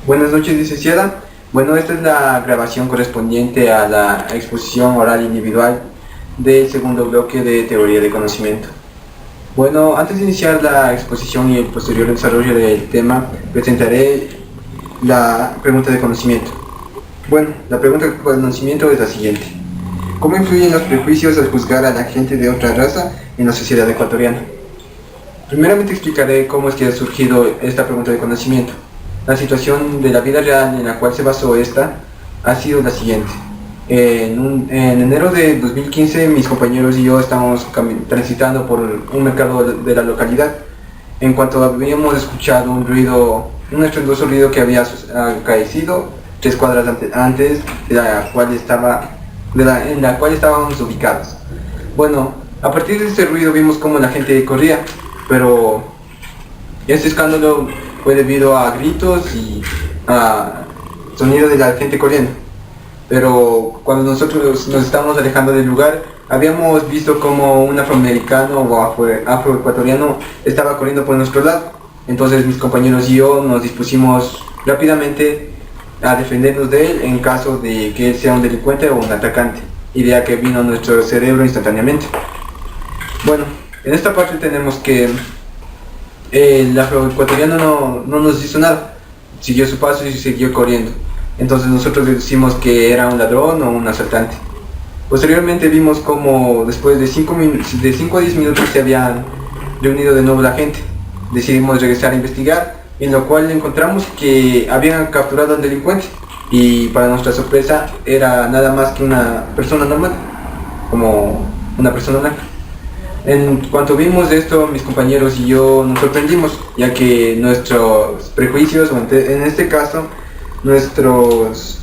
Buenas noches, licenciada. Bueno, esta es la grabación correspondiente a la exposición oral individual del segundo bloque de teoría de conocimiento. Bueno, antes de iniciar la exposición y el posterior desarrollo del tema, presentaré la pregunta de conocimiento. Bueno, la pregunta de conocimiento es la siguiente. ¿Cómo influyen los prejuicios al juzgar a la gente de otra raza en la sociedad ecuatoriana? Primeramente explicaré cómo es que ha surgido esta pregunta de conocimiento. La situación de la vida real en la cual se basó esta ha sido la siguiente. En enero de 2015 mis compañeros y yo estábamos transitando por un mercado de la localidad, en cuanto habíamos escuchado un estruendoso ruido que había acaecido 3 cuadras antes de la cual en la cual estábamos ubicados. Bueno, a partir de ese ruido vimos cómo la gente corría, pero este escándalo fue debido a gritos y a sonido de la gente corriendo. Pero cuando nosotros nos estábamos alejando del lugar, habíamos visto como un afroamericano o afroecuatoriano estaba corriendo por nuestro lado. Entonces mis compañeros y yo nos dispusimos rápidamente a defendernos de él en caso de que él sea un delincuente o un atacante, idea que vino a nuestro cerebro instantáneamente. Bueno, en esta parte tenemos que el afroecuatoriano no nos hizo nada, siguió su paso y siguió corriendo. Entonces nosotros deducimos que era un ladrón o un asaltante. Posteriormente vimos como después de 5 a 10 minutos se habían reunido de nuevo la gente. Decidimos regresar a investigar, en lo cual encontramos que habían capturado al delincuente y para nuestra sorpresa era nada más que una persona normal, como una persona blanca. En cuanto vimos esto, mis compañeros y yo nos sorprendimos, ya que nuestros prejuicios, o en este caso, nuestros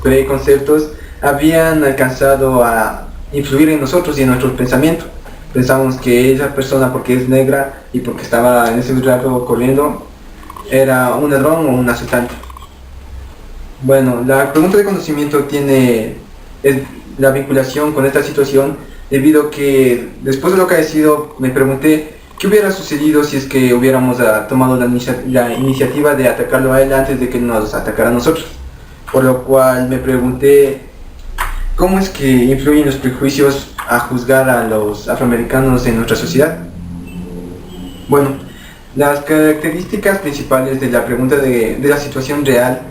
preconceptos habían alcanzado a influir en nosotros y en nuestros pensamientos. Pensamos que esa persona, porque es negra y porque estaba en ese rato corriendo, era un ladrón o un asaltante. Bueno, la pregunta de conocimiento tiene la vinculación con esta situación, debido a que después de lo acaecido me pregunté qué hubiera sucedido si es que hubiéramos tomado la iniciativa de atacarlo a él antes de que nos atacara a nosotros. Por lo cual me pregunté cómo es que influyen los prejuicios a juzgar a los afroamericanos en nuestra sociedad. Bueno, las características principales de la pregunta de la situación real,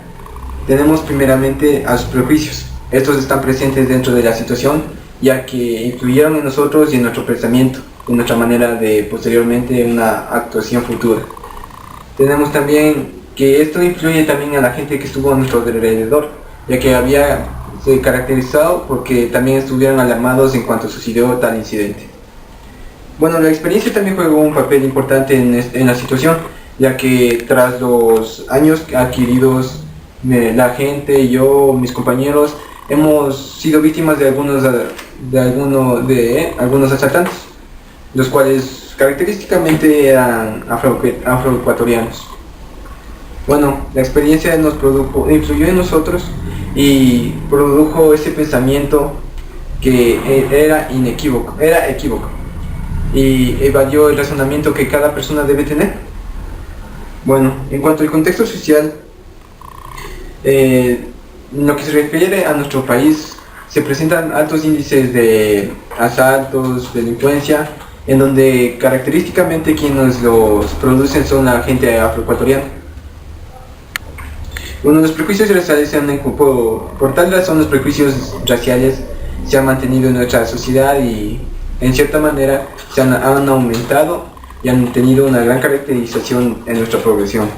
tenemos primeramente a los prejuicios. Estos están presentes dentro de la situación, ya que influyeron en nosotros y en nuestro pensamiento, en nuestra manera de posteriormente una actuación futura. Tenemos también que esto influye también a la gente que estuvo a nuestro alrededor, ya que se caracterizado porque también estuvieron alarmados en cuanto sucedió tal incidente. Bueno, la experiencia también jugó un papel importante en la situación, ya que tras los años adquiridos, la gente, yo, mis compañeros, hemos sido víctimas de algunos asaltantes, los cuales característicamente eran afroecuatorianos. Bueno, la experiencia influyó en nosotros y produjo ese pensamiento que era equívoco y evadió el razonamiento que cada persona debe tener. Bueno, en cuanto al contexto social, en lo que se refiere a nuestro país, se presentan altos índices de asaltos, delincuencia, en donde característicamente quienes los producen son la gente afroecuatoriana. Uno de los prejuicios raciales por tal razón los prejuicios raciales se han mantenido en nuestra sociedad y en cierta manera han aumentado y han tenido una gran caracterización en nuestra población.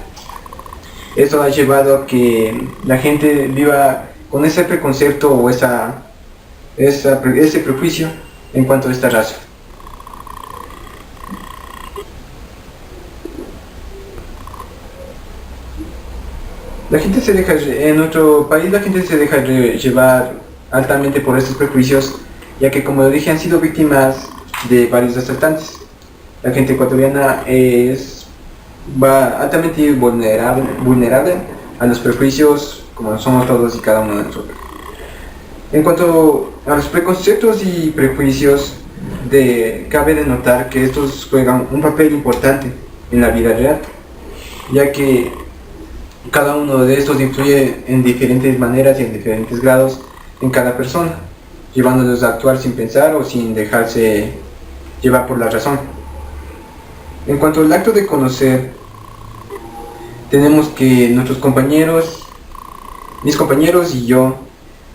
Esto ha llevado a que la gente viva con ese preconcepto o ese prejuicio en cuanto a esta raza. En nuestro país la gente se deja llevar altamente por estos prejuicios, ya que, como lo dije, han sido víctimas de varios asaltantes. La gente ecuatoriana va altamente vulnerable a los prejuicios, como somos todos y cada uno de nosotros. En cuanto a los preconceptos y prejuicios, cabe de notar que estos juegan un papel importante en la vida real, ya que cada uno de estos influye en diferentes maneras y en diferentes grados en cada persona, llevándolos a actuar sin pensar o sin dejarse llevar por la razón. En cuanto al acto de conocer, tenemos que mis compañeros y yo,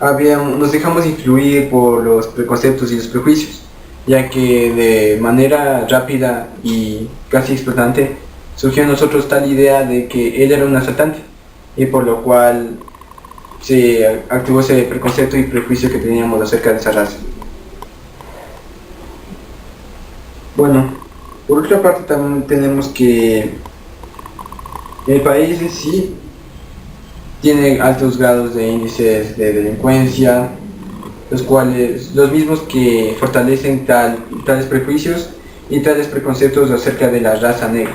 nos dejamos influir por los preconceptos y los prejuicios, ya que de manera rápida y casi explotante surgió en nosotros tal idea de que él era un asaltante, y por lo cual se activó ese preconcepto y prejuicio que teníamos acerca de esa raza. Bueno, por otra parte también tenemos que el país en sí tiene altos grados de índices de delincuencia, los mismos que fortalecen tales prejuicios y tales preconceptos acerca de la raza negra.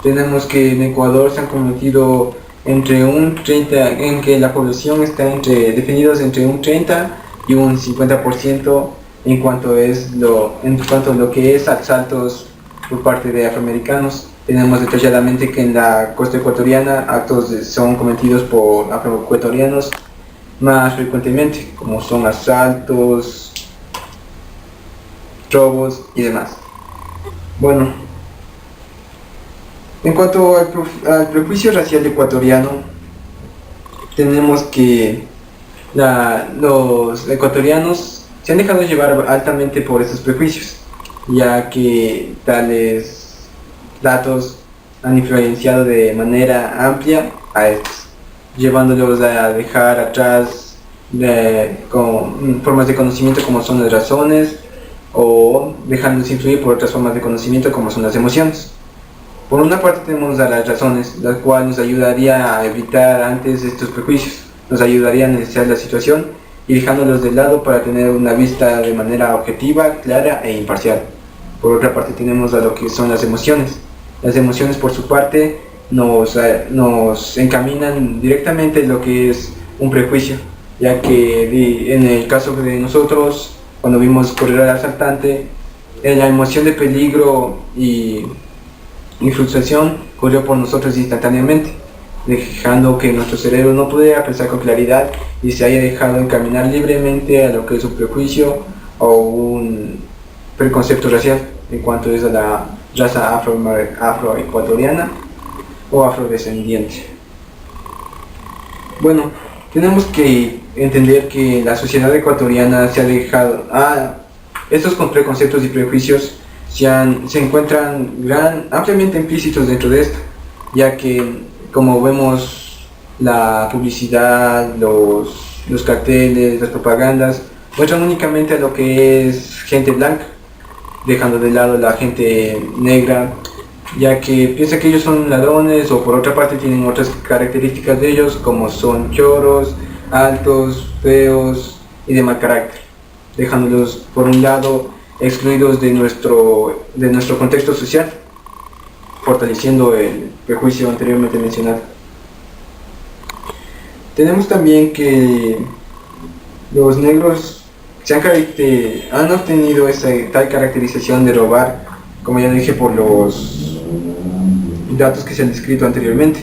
Tenemos que en Ecuador se han cometido entre un 30, en que la población está definidos entre un 30 y un 50% en cuanto a lo que es asaltos por parte de afroamericanos. Tenemos detalladamente que en la costa ecuatoriana actos son cometidos por afroecuatorianos más frecuentemente, como son asaltos, robos y demás. Bueno, en cuanto al prejuicio racial ecuatoriano, tenemos que los ecuatorianos se han dejado llevar altamente por estos prejuicios, ya que tales datos han influenciado de manera amplia a estos, llevándolos a dejar atrás con formas de conocimiento como son las razones, o dejándolos influir por otras formas de conocimiento como son las emociones. Por una parte tenemos a las razones, las cuales nos ayudaría a evitar antes estos prejuicios, nos ayudaría a analizar la situación y dejándolos de lado para tener una vista de manera objetiva, clara e imparcial. Por otra parte tenemos a lo que son las emociones. Las emociones por su parte nos encaminan directamente en lo que es un prejuicio, ya que en el caso de nosotros, cuando vimos correr al asaltante, la emoción de peligro y frustración corrió por nosotros instantáneamente, dejando que nuestro cerebro no pudiera pensar con claridad y se haya dejado encaminar libremente a lo que es un prejuicio o un preconcepto racial en cuanto es a la raza afroecuatoriana o afrodescendiente. Bueno, tenemos que entender que la sociedad ecuatoriana se ha dejado estos preconceptos y prejuicios se encuentran ampliamente implícitos dentro de esto, ya que como vemos la publicidad, los carteles, las propagandas muestran únicamente a lo que es gente blanca, dejando de lado la gente negra, ya que piensa que ellos son ladrones, o por otra parte tienen otras características de ellos como son choros, altos, feos y de mal carácter, dejándolos por un lado excluidos de nuestro contexto social, fortaleciendo el prejuicio anteriormente mencionado. Tenemos también que los negros han obtenido esa tal caracterización de robar, como ya dije, por los datos que se han descrito anteriormente.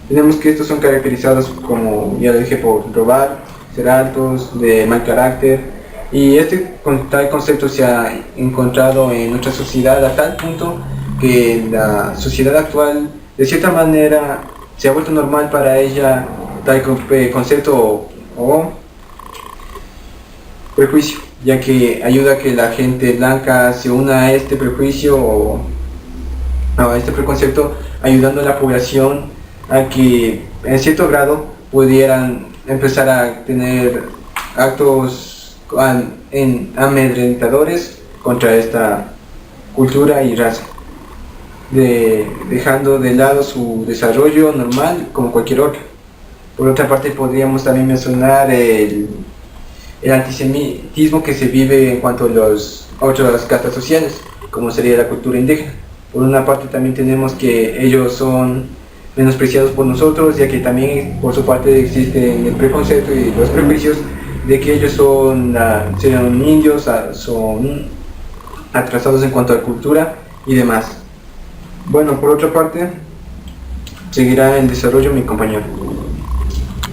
Tenemos que estos son caracterizados, como ya dije, por robar, ser altos, de mal carácter, y tal concepto se ha encontrado en nuestra sociedad a tal punto que la sociedad actual de cierta manera se ha vuelto normal para ella tal concepto o prejuicio, ya que ayuda a que la gente blanca se una a este prejuicio o a este preconcepto, ayudando a la población a que en cierto grado pudieran empezar a tener actos amedrentadores contra esta cultura y raza, dejando de lado su desarrollo normal como cualquier otro. Por otra parte podríamos también mencionar el antisemitismo que se vive en cuanto a las otras castas sociales, como sería la cultura indígena. Por una parte también tenemos que ellos son menospreciados por nosotros, ya que también por su parte existe el preconcepto y los prejuicios de que ellos son indios, son atrasados en cuanto a cultura y demás. Bueno, por otra parte, Seguirá el desarrollo mi compañero.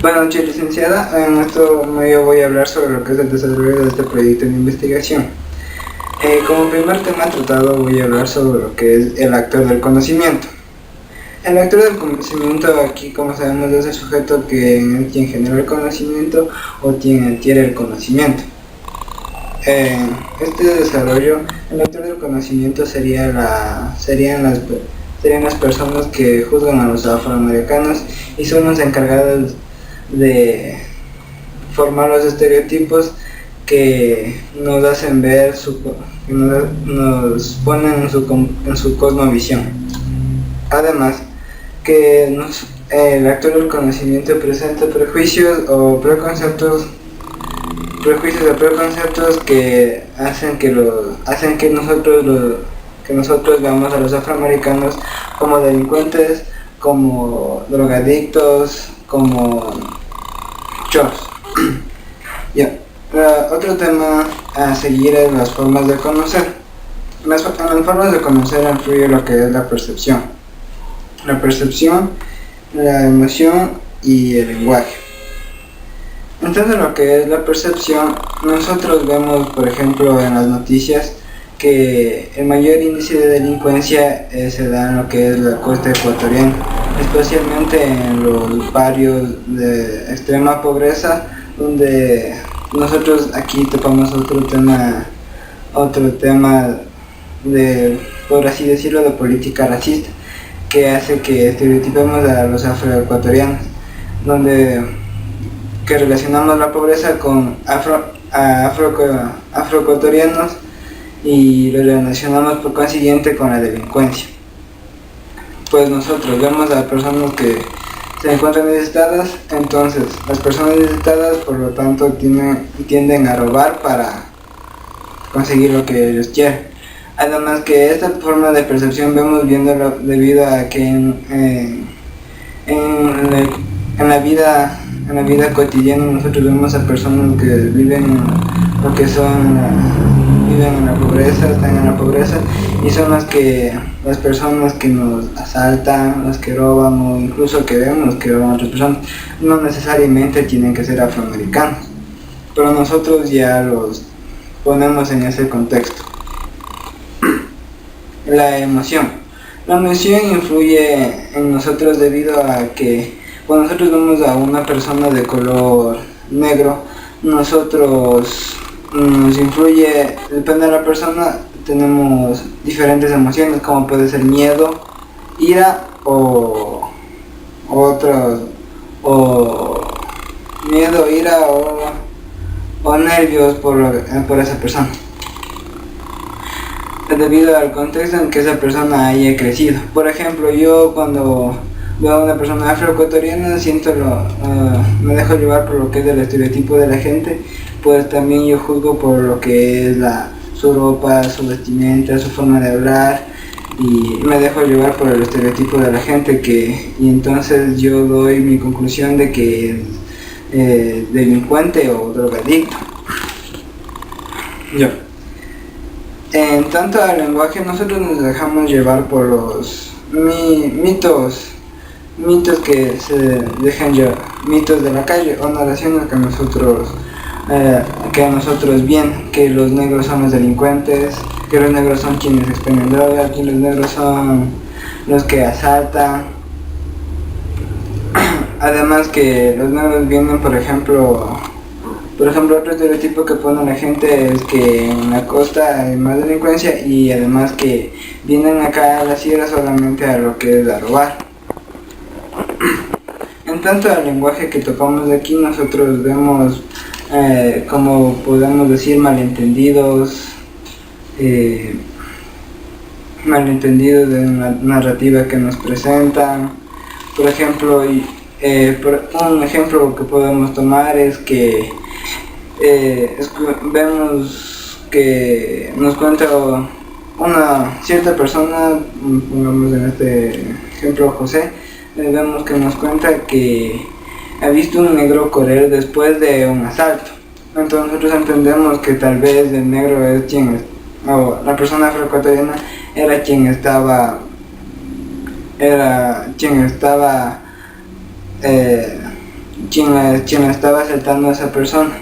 Buenas noches, licenciada. En esto medio voy a hablar sobre lo que es el desarrollo de este proyecto de investigación. Como primer tema tratado voy a hablar sobre lo que es el actor del conocimiento. El actor del conocimiento aquí, como sabemos, es el sujeto quien genera el conocimiento o quien adquiere el conocimiento. Este desarrollo, el actor del conocimiento serían las personas que juzgan a los afroamericanos y son los encargados de formar los estereotipos que nos hacen ver, nos ponen en su cosmovisión. Además, que el actor del conocimiento presenta prejuicios o preconceptos que hacen que nosotros veamos a los afroamericanos como delincuentes, como drogadictos, como choros. Otro tema a seguir es las formas de conocer. En las formas de conocer influye lo que es la percepción, la emoción y el lenguaje. Entonces, lo que es la percepción, nosotros vemos, por ejemplo, en las noticias que el mayor índice de delincuencia se da en lo que es la costa ecuatoriana, especialmente en los barrios de extrema pobreza, donde nosotros aquí topamos otro tema de, por así decirlo, de política racista, que hace que estereotipemos a los afroecuatorianos, que relacionamos la pobreza con afroecuatorianos y lo relacionamos por consiguiente con la delincuencia. Pues nosotros vemos a personas que se encuentran necesitadas, entonces las personas necesitadas por lo tanto tienden a robar para conseguir lo que ellos quieren. Además que esta forma de percepción vemos viéndolo debido a que en la vida cotidiana nosotros vemos a personas que viven en la pobreza, están en la pobreza, y son las personas que nos asaltan, las que roban, o incluso que vemos que roban a otras personas. No necesariamente tienen que ser afroamericanos, pero nosotros ya los ponemos en ese contexto. La emoción influye en nosotros debido a que cuando nosotros vemos a una persona de color negro, nosotros nos influye, depende de la persona, tenemos diferentes emociones, como puede ser miedo, ira o nervios por esa persona, debido al contexto en que esa persona haya crecido. Por ejemplo, yo cuando veo a una persona afroecuatoriana me dejo llevar por lo que es el estereotipo de la gente, pues también yo juzgo por lo que es su ropa, su vestimenta, su forma de hablar, y me dejo llevar por el estereotipo de la gente y entonces yo doy mi conclusión de que es delincuente o drogadicto. En tanto al lenguaje, nosotros nos dejamos llevar por los mitos que se dejan llevar, mitos de la calle o narraciones que a nosotros bien, que los negros son los delincuentes, que los negros son quienes expenden drogas, que los negros son los que asaltan. Además que los negros vienen, por ejemplo, otro estereotipo que pone la gente es que en la costa hay más delincuencia, y además que vienen acá a la sierra solamente a lo que es a robar. En tanto al lenguaje que tocamos de aquí, nosotros vemos, como podemos decir, malentendidos de la narrativa que nos presentan. Por ejemplo, un ejemplo que podemos tomar es que vemos que nos cuenta una cierta persona, pongamos en este ejemplo José, vemos que nos cuenta que ha visto un negro correr después de un asalto. Entonces nosotros entendemos que tal vez el negro es o la persona afroecuatoriana era quien estaba era quien estaba quien estaba asaltando a esa persona.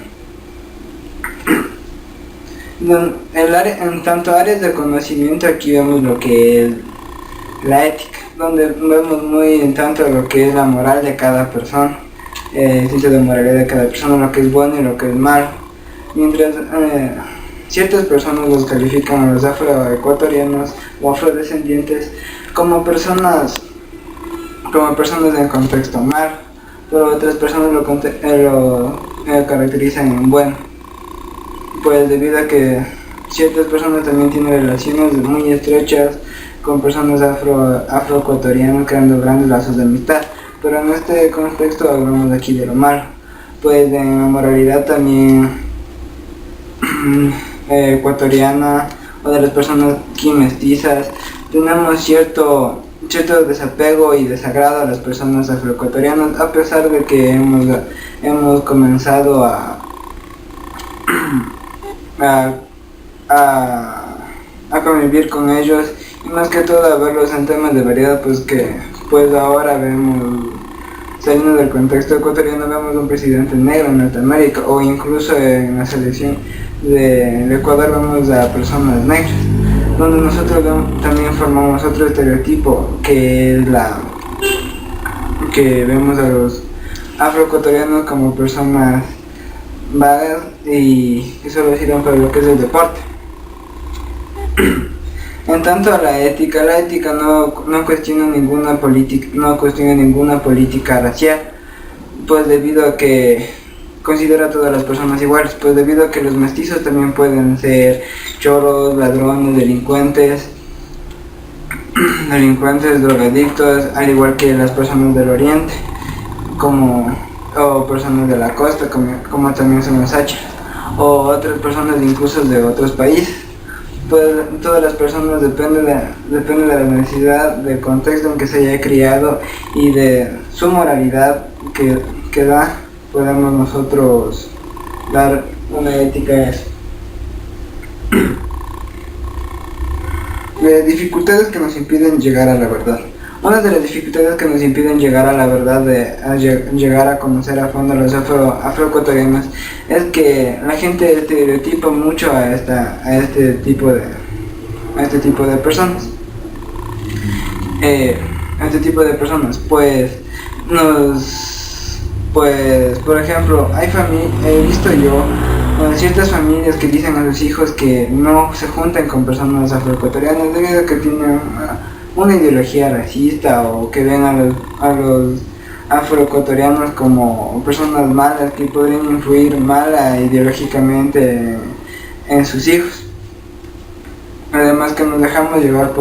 En tanto áreas de conocimiento, aquí vemos lo que es la ética, donde vemos muy en tanto lo que es la moral de cada persona, el sentido de moralidad de cada persona, lo que es bueno y lo que es malo. Mientras ciertas personas los califican a los afroecuatorianos o afrodescendientes como personas en contexto malo, pero otras personas lo caracterizan en bueno, pues debido a que ciertas personas también tienen relaciones muy estrechas con personas afroecuatorianas, creando grandes lazos de amistad. Pero en este contexto hablamos aquí de lo malo, pues en la moralidad también ecuatoriana o de las personas aquí mestizas, tenemos cierto desapego y desagrado a las personas afroecuatorianas, a pesar de que hemos comenzado a convivir con ellos, y más que todo a verlos en temas de variedad, pues ahora vemos, saliendo del contexto ecuatoriano, vemos un presidente negro en Norteamérica, o incluso en la selección de Ecuador vemos a personas negras, donde nosotros también formamos otro estereotipo, que es que vemos a los afroecuatorianos como personas vagas y que solo sirven para lo que es el deporte. En tanto a la ética no cuestiona ninguna política racial, pues debido a que considera a todas las personas iguales, pues debido a que los mestizos también pueden ser choros, ladrones, delincuentes, drogadictos, al igual que las personas del oriente, o personas de la costa, como también son los hachas, o otras personas incluso de otros países. Pues todas las personas depende de la necesidad, del contexto en que se haya criado y de su moralidad que da, podemos nosotros dar una ética a eso. Dificultades que nos impiden llegar a la verdad. Una de las dificultades que nos impiden llegar a la verdad, llegar a conocer a fondo a los afroecuatorianos, es que la gente estereotipa mucho a este tipo de personas. Pues por ejemplo, he visto yo ciertas familias que dicen a sus hijos que no se junten con personas afroecuatorianas debido a que tienen una ideología racista, o que ven a los afroecuatorianos como personas malas que podrían influir ideológicamente en sus hijos. Además que nos dejamos llevar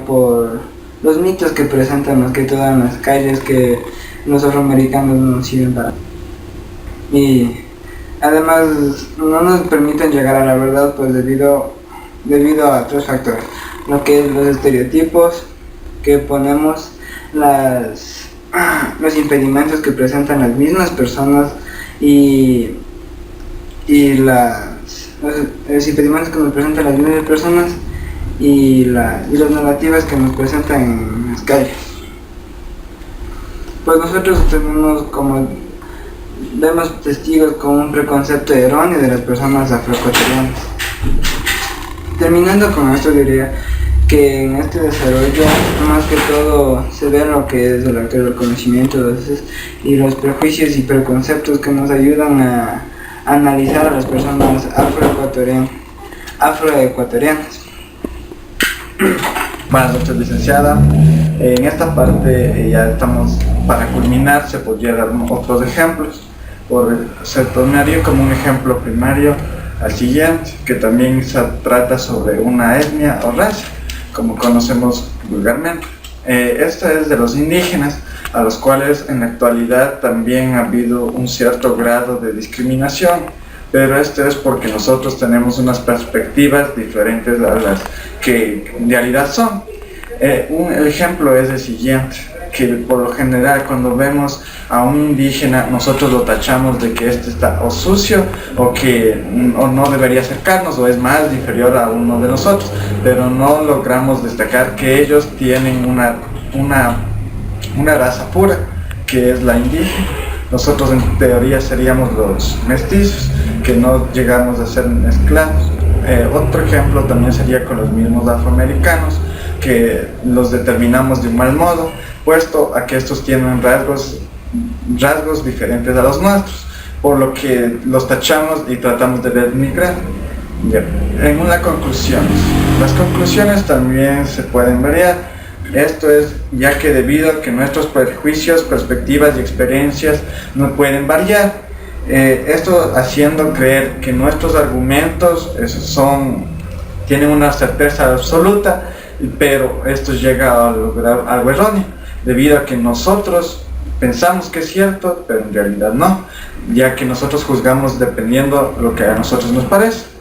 por los mitos que presentan más que todo en las calles, que los afroamericanos no nos sirven para. Y además no nos permiten llegar a la verdad, pues debido a tres factores: lo que es los estereotipos que ponemos, los impedimentos que presentan las mismas personas y los impedimentos que nos presentan las mismas personas y las negativas que nos presentan en las calles. Pues nosotros vemos testigos con un preconcepto erróneo de las personas afroecuatorianas. Terminando con esto, diría que en este desarrollo más que todo se ve lo que es el conocimiento y los prejuicios y preconceptos que nos ayudan a analizar a las personas afroecuatorianas. Buenas noches, licenciada. En esta parte ya estamos para culminar. Se podría dar otros ejemplos. Se tomaría como un ejemplo primario al siguiente, que también se trata sobre una etnia o raza, como conocemos vulgarmente. Esta es de los indígenas, a los cuales en la actualidad también ha habido un cierto grado de discriminación, pero esto es porque nosotros tenemos unas perspectivas diferentes a las que en realidad son. El ejemplo es el siguiente, que por lo general cuando vemos a un indígena nosotros lo tachamos de que este está o sucio o que o no debería acercarnos o es más inferior a uno de nosotros, pero no logramos destacar que ellos tienen una raza pura, que es la indígena. Nosotros en teoría seríamos los mestizos, que no llegamos a ser mezclados. Otro ejemplo también sería con los mismos afroamericanos, que los determinamos de un mal modo, puesto a que estos tienen rasgos diferentes a los nuestros, por lo que los tachamos y tratamos de denigrar. En una conclusión, las conclusiones también se pueden variar. Esto es ya que debido a que nuestros prejuicios, perspectivas y experiencias no pueden variar, esto haciendo creer que nuestros argumentos tienen una certeza absoluta, pero esto llega a lograr algo erróneo, debido a que nosotros pensamos que es cierto, pero en realidad no, ya que nosotros juzgamos dependiendo lo que a nosotros nos parece.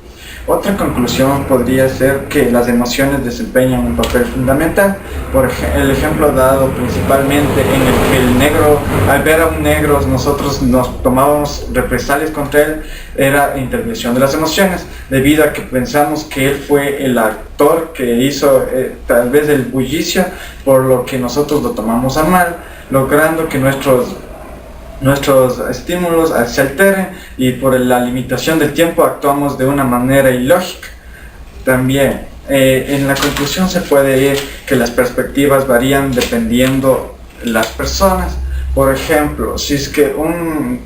Otra conclusión podría ser que las emociones desempeñan un papel fundamental. Por el ejemplo dado principalmente en el que el negro, al ver a un negro, nosotros nos tomábamos represalias contra él, era intervención de las emociones, debido a que pensamos que él fue el actor que hizo tal vez el bullicio, por lo que nosotros lo tomamos a mal, logrando que nuestros estímulos se alteren y por la limitación del tiempo actuamos de una manera ilógica. También en la conclusión se puede ver que las perspectivas varían dependiendo de las personas. Por ejemplo, si es que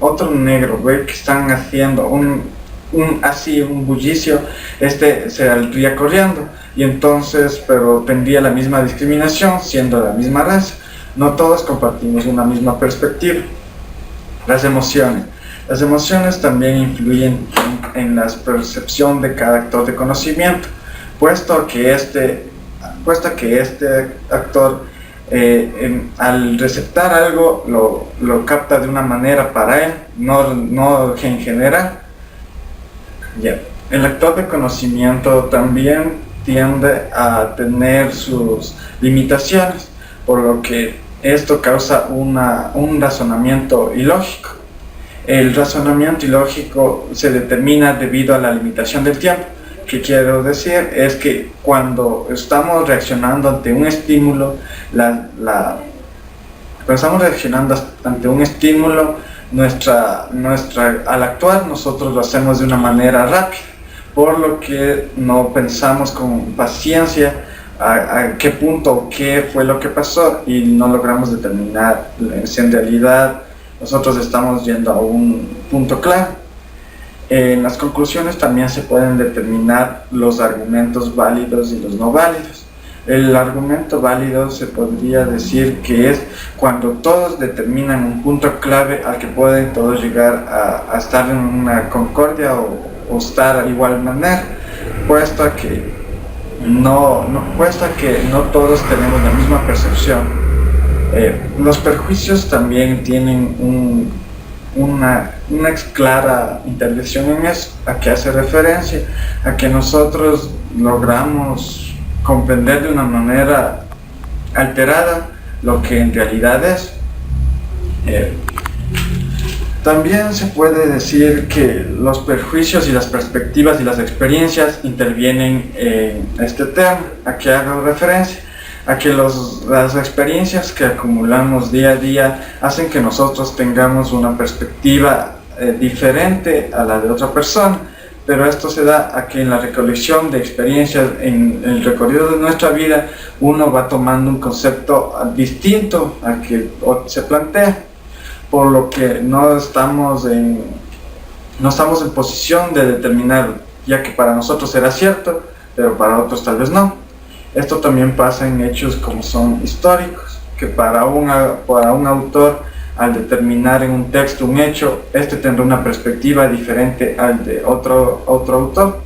otro negro ve que están haciendo un bullicio, se saldría corriendo y entonces, pero tendría la misma discriminación siendo la misma raza. No todos compartimos una misma perspectiva. Las emociones también influyen en la percepción de cada actor de conocimiento, puesto que este actor al receptar algo lo capta de una manera para él, no en general. El actor de conocimiento también tiende a tener sus limitaciones, por lo que esto causa un razonamiento ilógico. El razonamiento ilógico se determina debido a la limitación del tiempo. ¿Qué quiero decir? Es que cuando estamos reaccionando ante un estímulo, al actuar nosotros lo hacemos de una manera rápida, por lo que no pensamos con paciencia a qué punto, qué fue lo que pasó y no logramos determinar si en realidad nosotros estamos yendo a un punto claro. En las conclusiones también se pueden determinar los argumentos válidos y los no válidos. El argumento válido se podría decir que es cuando todos determinan un punto clave al que pueden todos llegar a estar en una concordia o estar de igual manera, puesto que no todos tenemos la misma percepción. Los perjuicios también tienen una clara intervención en eso, a que hace referencia a que nosotros logramos comprender de una manera alterada lo que en realidad es. También se puede decir que los perjuicios y las perspectivas y las experiencias intervienen en este tema. ¿A qué hago referencia? A que las experiencias que acumulamos día a día hacen que nosotros tengamos una perspectiva diferente a la de otra persona, pero esto se da a que en la recolección de experiencias, en el recorrido de nuestra vida, uno va tomando un concepto distinto al que se plantea, por lo que no estamos en posición de determinar, ya que para nosotros será cierto, pero para otros tal vez no. Esto también pasa en hechos como son históricos, que para un autor, al determinar en un texto un hecho, este tendrá una perspectiva diferente al de otro autor.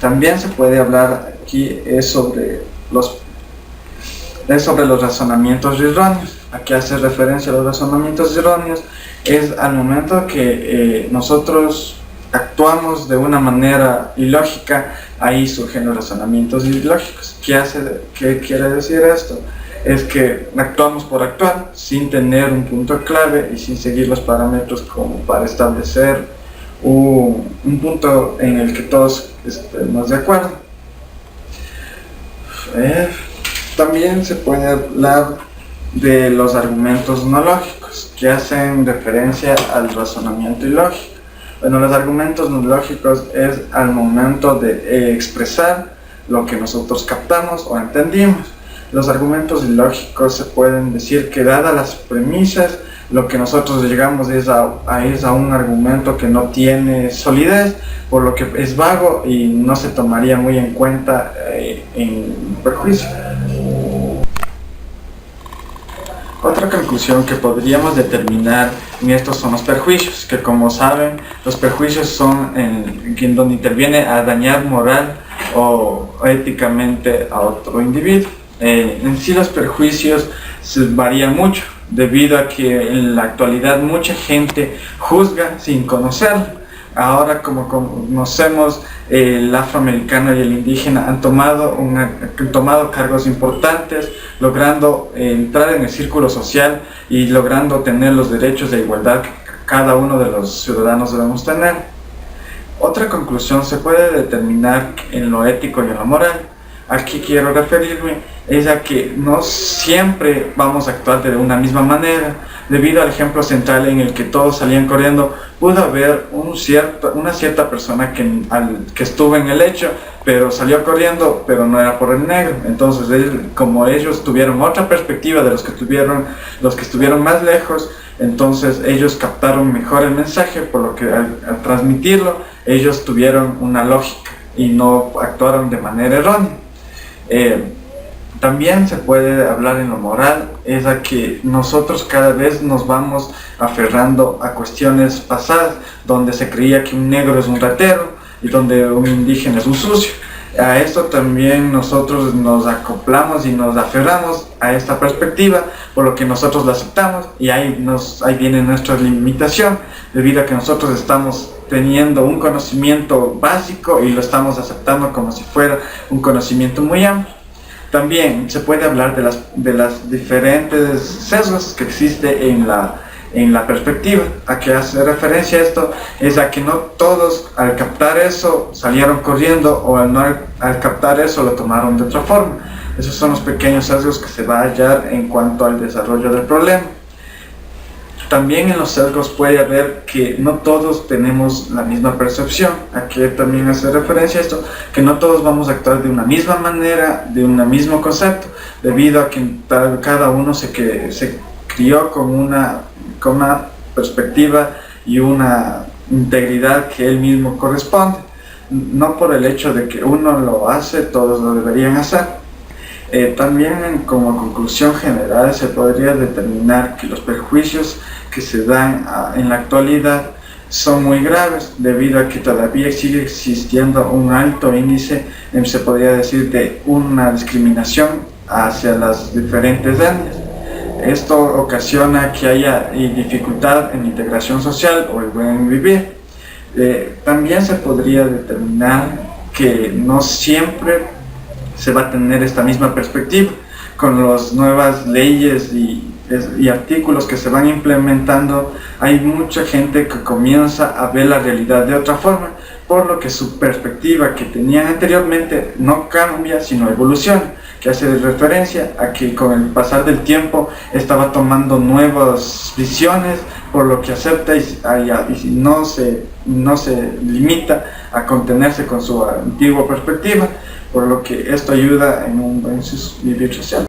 También se puede hablar aquí sobre los razonamientos erróneos. ¿A qué hace referencia a los razonamientos erróneos? Es al momento que nosotros actuamos de una manera ilógica, ahí surgen los razonamientos ilógicos. ¿Qué quiere decir esto? es que actuamos por actuar, sin tener un punto clave y sin seguir los parámetros como para establecer un punto en el que todos estemos de acuerdo. También se puede hablar de los argumentos no lógicos, que hacen referencia al razonamiento ilógico. Bueno, los argumentos no lógicos es al momento de expresar lo que nosotros captamos o entendimos. Los argumentos ilógicos se pueden decir que dadas las premisas, lo que nosotros llegamos es a un argumento que no tiene solidez, por lo que es vago y no se tomaría muy en cuenta en perjuicio. Otra conclusión que podríamos determinar en estos son los perjuicios, que como saben, los perjuicios son en donde interviene a dañar moral o éticamente a otro individuo. En sí los perjuicios varían mucho, debido a que en la actualidad mucha gente juzga sin conocerlo. Ahora, como conocemos, el afroamericano y el indígena han tomado cargos importantes, logrando entrar en el círculo social y logrando tener los derechos de igualdad que cada uno de los ciudadanos debemos tener. Otra conclusión se puede determinar en lo ético y en lo moral. Aquí quiero referirme es a que no siempre vamos a actuar de una misma manera. Debido al ejemplo central en el que todos salían corriendo, pudo haber una cierta persona que estuvo en el hecho, pero salió corriendo, pero no era por el negro. Entonces, como ellos tuvieron otra perspectiva de los que estuvieron más lejos, entonces ellos captaron mejor el mensaje, por lo que al transmitirlo, ellos tuvieron una lógica y no actuaron de manera errónea. También se puede hablar en lo moral, es a que nosotros cada vez nos vamos aferrando a cuestiones pasadas, donde se creía que un negro es un ratero y donde un indígena es un sucio. A esto también nosotros nos acoplamos y nos aferramos a esta perspectiva, por lo que nosotros la aceptamos y ahí viene nuestra limitación, debido a que nosotros estamos teniendo un conocimiento básico y lo estamos aceptando como si fuera un conocimiento muy amplio. También se puede hablar de las diferentes sesgos que existe en la perspectiva. ¿A qué hace referencia esto? Es a que no todos al captar eso salieron corriendo, o al captar eso lo tomaron de otra forma. Esos son los pequeños sesgos que se va a hallar en cuanto al desarrollo del problema. También en los sesgos puede haber que no todos tenemos la misma percepción. Aquí también hace referencia a esto, que no todos vamos a actuar de una misma manera, de un mismo concepto, debido a que cada uno se crió con una perspectiva y una integridad que él mismo corresponde. No por el hecho de que uno lo hace, todos lo deberían hacer. También como conclusión general se podría determinar que los perjuicios que se dan en la actualidad son muy graves, debido a que todavía sigue existiendo un alto índice, se podría decir, de una discriminación hacia las diferentes etnias. Esto ocasiona que haya dificultad en integración social o el buen vivir. También se podría determinar que no siempre se va a tener esta misma perspectiva. Con las nuevas leyes y artículos que se van implementando, hay mucha gente que comienza a ver la realidad de otra forma, por lo que su perspectiva que tenían anteriormente no cambia, sino evoluciona, que hace referencia a que con el pasar del tiempo estaba tomando nuevas visiones, por lo que acepta y no se limita a contenerse con su antigua perspectiva, por lo que esto ayuda en un buen vivir social.